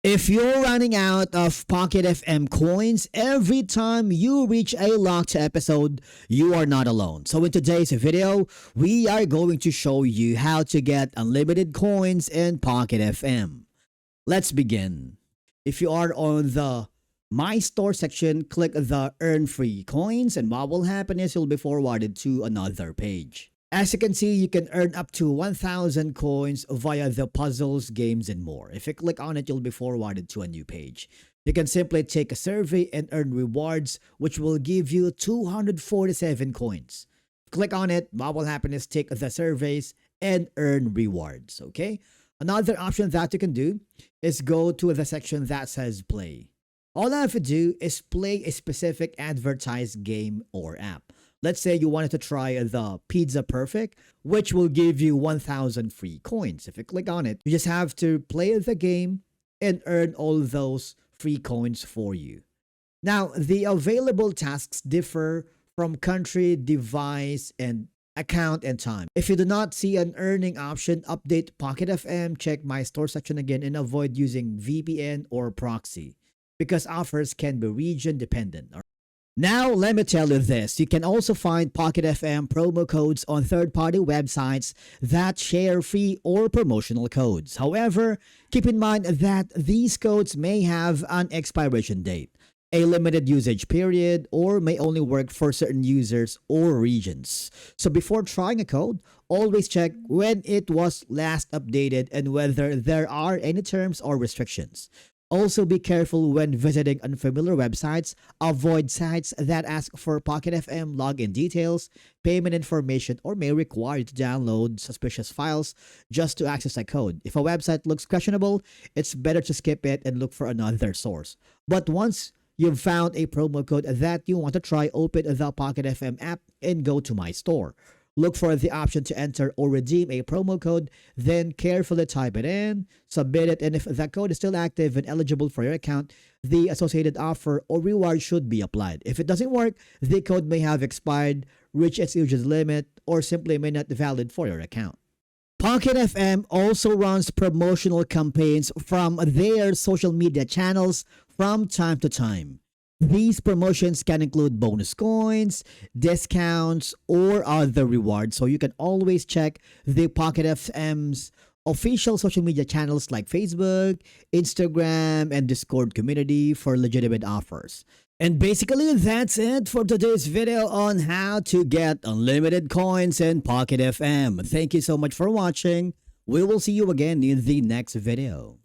If you're running out of Pocket FM coins every time you reach a locked episode, you are not alone. So in today's video, we are going to show you how to get unlimited coins in Pocket FM. Let's begin. If you are on the My Store section, click the Earn Free Coins, and what will happen is you'll be forwarded to another page. As you can see, you can earn up to 1,000 coins via the puzzles, games, and more. If you click on it, you'll be forwarded to a new page. You can simply take a survey and earn rewards, which will give you 247 coins. Click on it, what will happen is take the surveys and earn rewards, okay? Another option that you can do is go to the section that says Play. All I have to do is play a specific advertised game or app. Let's say you wanted to try the 𝗨PC𝗶𝗺, which will give you 1,000 free coins. If you click on it, you just have to play the game and earn all those free coins for you. Now, the available tasks differ from country, device, and account and time. If you do not see an earning option, update Pocket FM, check My Store section again, and avoid using VPN or proxy because offers can be region dependent. Now, let me tell you this. You can also find Pocket FM promo codes on third-party websites that share free or promotional codes. However, keep in mind that these codes may have an expiration date, a limited usage period, or may only work for certain users or regions. So before trying a code, always check when it was last updated and whether there are any terms or restrictions. Also, be careful when visiting unfamiliar websites. Avoid sites that ask for Pocket FM login details, payment information, or may require you to download suspicious files just to access a code. If a website looks questionable, it's better to skip it and look for another source. But once you've found a promo code that you want to try, open the Pocket FM app and go to My Store. Look for the option to enter or redeem a promo code, then carefully type it in, submit it, and if the code is still active and eligible for your account, the associated offer or reward should be applied. If it doesn't work, the code may have expired, reached its usage limit, or simply may not be valid for your account. Pocket FM also runs promotional campaigns from their social media channels from time to time. These promotions can include bonus coins, discounts, or other rewards, so you can always check the Pocket FM's official social media channels like Facebook, Instagram, and Discord community for legitimate offers. And basically, that's it for today's video on how to get unlimited coins in Pocket FM. Thank you so much for watching. We will see you again in the next video.